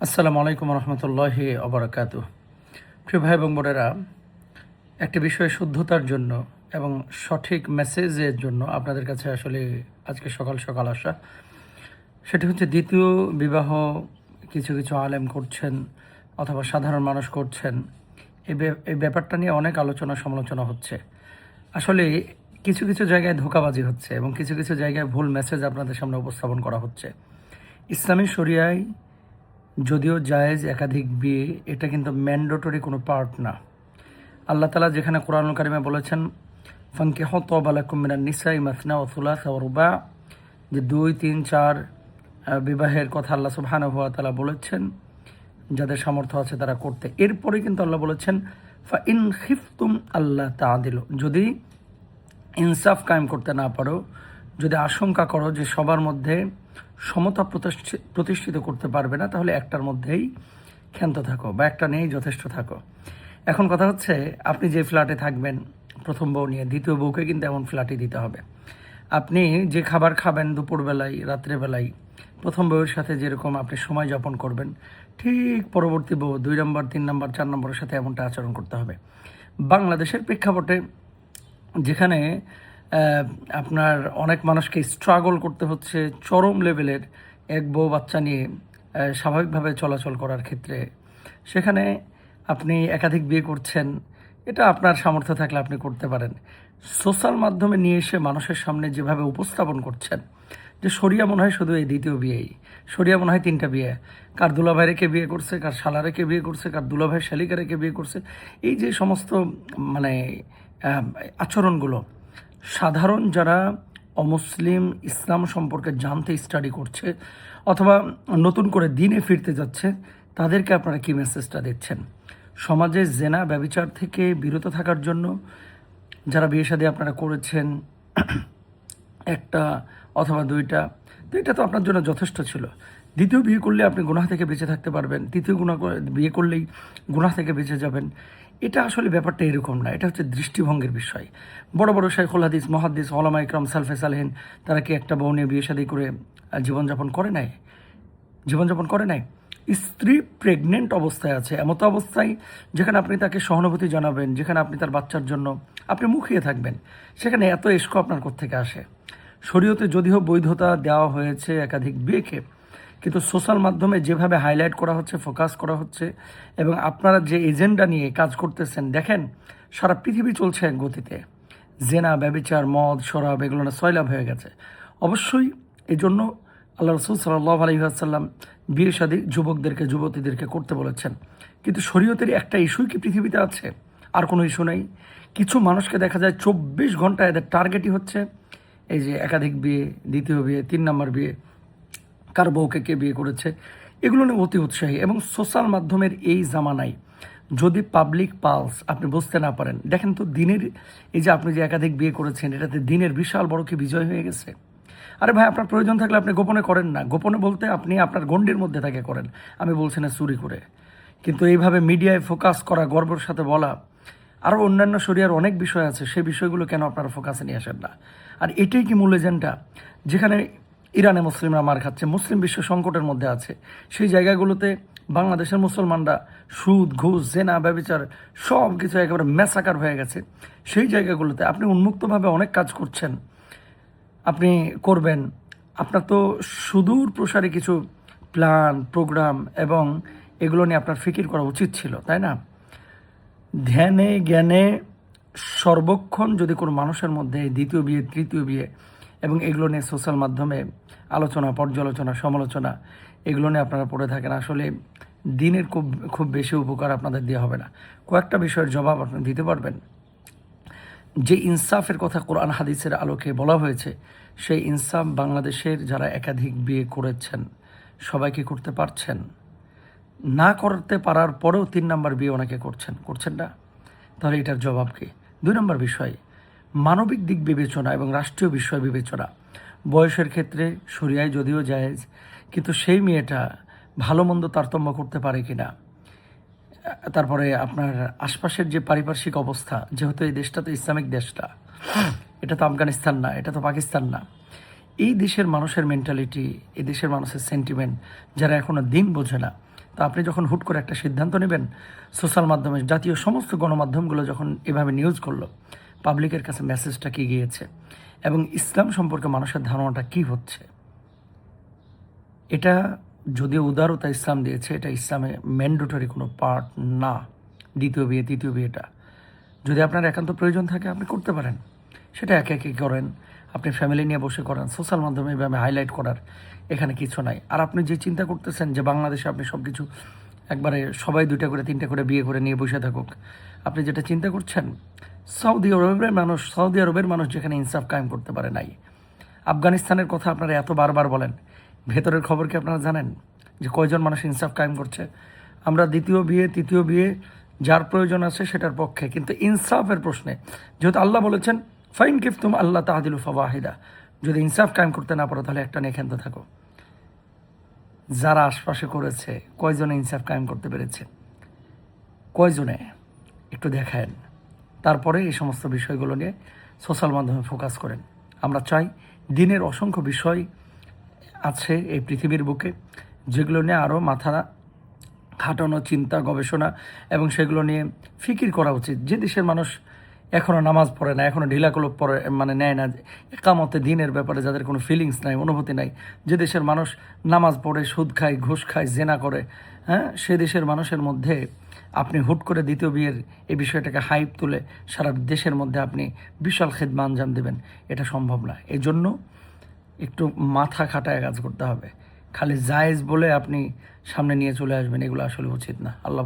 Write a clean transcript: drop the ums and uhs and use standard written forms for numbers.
আসসালামু আলাইকুম রহমতুল্লাহি অবরাকাতু। প্রিয় ভাই এবং বোনেরা, একটি বিষয়ে শুদ্ধতার জন্য এবং সঠিক মেসেজের জন্য আপনাদের কাছে আসলে আজকে সকাল সকাল আসা। সেটি হচ্ছে দ্বিতীয় বিবাহ কিছু কিছু আলেম করছেন অথবা সাধারণ মানুষ করছেন। এই ব্যাপারটা নিয়ে অনেক আলোচনা সমালোচনা হচ্ছে। আসলে কিছু কিছু জায়গায় ধোঁকাবাজি হচ্ছে এবং কিছু কিছু জায়গায় ভুল মেসেজ আপনাদের সামনে উপস্থাপন করা হচ্ছে। ইসলামী শরিয়ায় যদিও জায়েজ একাধিক বিয়ে, এটা কিন্তু ম্যান্ডেটরি কোনো পার্ট না। আল্লাহ তাআলা যেখানে কোরআনুল কারিমে বলেছেন ফানকিহু তাবা লাকুম মিনান নিসাই মাসনা ওয়া সুলাসা ওয়া রুবা, যে 2, 3, 4 বিবাহের কথা আল্লাহ সুবহানাহু ওয়া তাআলা বলেছেন, যাদের সামর্থ্য আছে তারা করতে। এরপরে কিন্তু আল্লাহ বলেছেন ফা ইন খিফতুম আল্লাহ তাআদিলু, যদি ইনসাফ কায়েম করতে না পারো, যদি আশঙ্কা করো যে সবার মধ্যে সমতা প্রতিষ্ঠিত করতে পারবে না, তাহলে একটার মধ্যেই ক্ষান্ত থাকো বা একটা নিয়েই যথেষ্ট থাকো। এখন কথা হচ্ছে, আপনি যে ফ্ল্যাটে থাকবেন প্রথম বউ নিয়ে, দ্বিতীয় বউকে কিন্তু এমন ফ্ল্যাটই দিতে হবে। আপনি যে খাবার খাবেন দুপুরবেলায়, রাত্রেবেলায়, প্রথম বউয়ের সাথে যেরকম আপনি সময় যাপন করবেন, ঠিক পরবর্তী বউ 2 নম্বর, 3 নম্বর, 4 নম্বরের সাথে এমনটা আচরণ করতে হবে। বাংলাদেশের প্রেক্ষাপটে যেখানে আপনার অনেক মানুষকে স্ট্রাগল করতে হচ্ছে চরম লেভেলের এক বউ বাচ্চা নিয়ে স্বাভাবিকভাবে চলাচল করার ক্ষেত্রে, সেখানে আপনি একাধিক বিয়ে করছেন, এটা আপনার সামর্থ্য থাকলে আপনি করতে পারেন। সোশ্যাল মাধ্যমে নিয়ে এসে মানুষের সামনে যেভাবে উপস্থাপন করছেন যে শরিয়া মনে হয় শুধু এই দ্বিতীয় বিয়েই, শরিয়া মনে হয় 3টা বিয়ে, কার দুলাভাইকে বিয়ে করছে, কার শালারেকে বিয়ে করছে, কার দুলাভাই শালিকারেকে বিয়ে করছে, এই যে সমস্ত মানে আচরণগুলো, সাধারণ যারা অমুসলিম ইসলাম সম্পর্কে জানতে স্টাডি করছে অথবা নতুন করে দিনে ফিরতে যাচ্ছে, তাদেরকে আপনারা কী মেসেজটা দিচ্ছেন? সমাজে জেনা ব্যভিচার থেকে বিরত থাকার জন্য যারা বিয়ে শাদী আপনারা করেছেন, একটা অথবা দুইটা তো আপনার জন্য যথেষ্ট ছিল। দ্বিতীয় বিয়ে করলে আপনি গুনাহ থেকে বেঁচে থাকতে পারবেন, তৃতীয় বিয়ে করলেই গুনাহ থেকে বেঁচে যাবেন। এটা আসলে ব্যাপারটা এরকম না, এটা হচ্ছে দৃষ্টিভঙ্গির বিষয়। বড় বড় শাইখুল হাদিস, মুহাদ্দিস, উলামা ইকরাম, সালফে সালেহিন, তারা কি একটা বউ নিয়ে বিয়ে শাদী করে জীবনযাপন করে নাই? স্ত্রী প্রেগনেন্ট অবস্থায় আছে, এমতো অবস্থায় যেখানে আপনি তাকে সহানুভূতি জানাবেন, যেখানে আপনি তার বাচ্চার জন্য আপনি মুখিয়ে থাকবেন, সেখানে এত এসকো আপনার কোত্থেকে আসে? শরীয়তে যদিও বৈধতা দেওয়া হয়েছে একাধিক বিয়েকে, কিন্তু সোশ্যাল মাধ্যমে যেভাবে হাইলাইট করা হচ্ছে, ফোকাস করা হচ্ছে, এবং আপনারা যে এজেন্ডা নিয়ে কাজ করতেছেন, দেখেন সারা পৃথিবী চলছে এক গতিতে। জেনা, ব্যভিচার, মদ, শরাব, এগুলো না সয়লাভ হয়ে গেছে। অবশ্যই এই জন্য আল্লাহ রসুল সাল্লাল্লাহু আলাইহি ওয়াসাল্লাম বিয়ে শাদী যুবকদেরকে, যুবতীদেরকে করতে বলেছেন। কিন্তু শরীয়তের একটা ইস্যুই কি পৃথিবীতে আছে? আর কোনো ইস্যু নেই। কিছু মানুষকে দেখা যায় 24 ঘন্টা এদের টার্গেটই হচ্ছে এই যে একাধিক বিয়ে, দ্বিতীয় বিয়ে, 3 নম্বর বিয়ে, কার বউকে কে বিয়ে করেছে, এগুলো নিয়ে অতি উৎসাহী। এবং সোশ্যাল মাধ্যমের এই জামানায় যদি পাবলিক পালস আপনি বুঝতে না পারেন, দেখেন তো দিনের এই যে আপনি যে একাধিক বিয়ে করেছেন, এটাতে দিনের বিশাল বড় কি বিজয় হয়ে গেছে? আরে ভাই, আপনার প্রয়োজন থাকলে আপনি গোপনে করেন না। গোপনে বলতে আপনি আপনার গণ্ডির মধ্যে থাকে করেন, আমি বলছি না চুরি করে। কিন্তু এইভাবে মিডিয়ায় ফোকাস করা, গর্বের সাথে বলা, আরও অন্যান্য শরিয়ার অনেক বিষয় আছে, সেই বিষয়গুলো কেন আপনারা ফোকাসে নিয়ে আসেন না? আর এটাই কি মূল এজেন্ডা? যেখানে ইরানে মুসলিমরা মার খাচ্ছে, মুসলিম বিশ্ব সংকটের মধ্যে আছে, সেই জায়গাগুলোতে বাংলাদেশের মুসলমানরা সুদ, ঘুষ, জেনা, ব্যভিচার সব কিছু একেবারে ম্যাসাকার হয়ে গেছে। সেই জায়গাগুলোতে আপনি উন্মুক্তভাবে অনেক কাজ করছেন, আপনি করবেন। আপনার তো সুদূর প্রসারী কিছু প্ল্যান, প্রোগ্রাম এবং এগুলো নিয়ে আপনার ফিকির করা উচিত ছিল, তাই না? ধ্যানে জ্ঞানে সর্বক্ষণ যদি কোনো মানুষের মধ্যে দ্বিতীয় বিয়ে, তৃতীয় বিয়ে এবং এগুলো নিয়ে সোশ্যাল মাধ্যমে আলোচনা, পর্যালোচনা, সমালোচনা, এগুলো নিয়ে আপনারা পড়ে থাকেন, আসলে দিনের খুব খুব বেশি উপকার আপনাদের দেওয়া হবে না। কয়েকটা বিষয়ের জবাব আপনি দিতে পারবেন। যে ইনসাফের কথা কোরআন হাদিসের আলোকে বলা হয়েছে, সেই ইনসাফ বাংলাদেশের যারা একাধিক বিয়ে করেছেন সবাইকে করতে পারছেন? না করতে পারার পরেও 3 নম্বর বিয়ে অনেকে করছেন না। তাহলে এটার জবাব কি? 2 নম্বর বিষয়, মানবিক দিক বিবেচনা এবং রাষ্ট্রীয় বিষয় বিবেচনা। বয়সের ক্ষেত্রে শরিয়ায় যদিও জায়েজ, কিন্তু সেই মেয়েটা ভালো মন্দ তারতম্য করতে পারে কিনা। তারপরে আপনার আশপাশের যে পারিপার্শ্বিক অবস্থা, যেহেতু এই দেশটা তো ইসলামিক দেশটা, এটা তো আফগানিস্তান না, এটা তো পাকিস্তান না। এই দেশের মানুষের মেন্টালিটি, এই দেশের মানুষের সেন্টিমেন্ট যারা এখনও দিন বোঝে না, তো আপনি যখন হুট করে একটা সিদ্ধান্ত নেবেন, সোশ্যাল মাধ্যমে জাতীয় সমস্ত গণমাধ্যমগুলো যখন এভাবে নিউজ করলো, পাবলিকের কাছে মেসেজটা কি গিয়েছে এবং ইসলাম সম্পর্কে মানুষের ধারণাটা কি হচ্ছে, এটা যদিও উদারতা ইসলাম দিয়েছে, এটা ইসলামে ম্যান্ডেটরি কোনো পার্ট না। দ্বিতীয় বিয়ে, তৃতীয় বিয়েটা যদি আপনার একান্ত প্রয়োজন থাকে আপনি করতে পারেন, সেটা একে একে করেন, আপনি ফ্যামিলি নিয়ে বসে করেন। সোশ্যাল মাধ্যমে এভাবে হাইলাইট করার এখানে কিছু নাই। আর আপনি যে চিন্তা করতেছেন যে বাংলাদেশে আপনি সব কিছু একবারে সবাই 2টা করে 3টা করে বিয়ে করে নিয়ে বসে থাকুক, আপনি যেটা চিন্তা করছেন, সৌদি আরবের মানুষ যেখানে ইনসাফ কায়েম করতে পারে নাই। আফগানিস্তানের কথা আপনারা এত বারবার বলেন, ভেতরের খবর কি আপনারা জানেন যে কয়জন মানুষ ইনসাফ কায়েম করছে? আমরা দ্বিতীয় বিয়ে, তৃতীয় বিয়ে যার প্রয়োজন আছে সেটার পক্ষে, কিন্তু ইনসাফের প্রশ্নে যেহেতু আল্লাহ বলেছেন ফাইন কিফতুম আল্লাহ তাহদিলু ফাওয়াহিদা, যদি ইনসাফ কায়েম করতে না পারো তাহলে একটা নিয়ে খেলতে থাকো। যারা আশপাশে করেছে কয়জনে ইনসাফ কায়েম করতে পেরেছে? কয়জনে? একটু দেখায়েন। তারপরে এই সমস্ত বিষয়গুলো নিয়ে সোশ্যাল মাধ্যমে ফোকাস করেন। আমরা চাই, দিনের অসংখ্য বিষয় আছে এই পৃথিবীর বুকে যেগুলো নিয়ে আরও মাথা খাটানো, চিন্তা, গবেষণা এবং সেগুলো নিয়ে ফিকির করা উচিত। যে দেশের মানুষ এখনও নামাজ পড়ে না, এখনও ঢিলাকলপ পড়ে নেয় না, একামতে দিনের ব্যাপারে যাদের কোনো ফিলিংস নাই, অনুভূতি নাই, যে দেশের মানুষ নামাজ পড়ে, সুদ খায়, ঘুষ খায়, জেনা করে, হ্যাঁ, সে দেশের মানুষের মধ্যে আপনি হুট করে দ্বিতীয় বিয়ের এই বিষয়টাকে হাইপ তুলে সারা দেশের মধ্যে আপনি বিশাল খেদমা আঞ্জাম দেবেন, এটা সম্ভব না। এই জন্য একটু মাথা খাটায় কাজ করতে হবে। খালি জায়েজ বলে আপনি সামনে নিয়ে চলে আসবেন, এগুলো আসলে উচিত না। আল্লাহ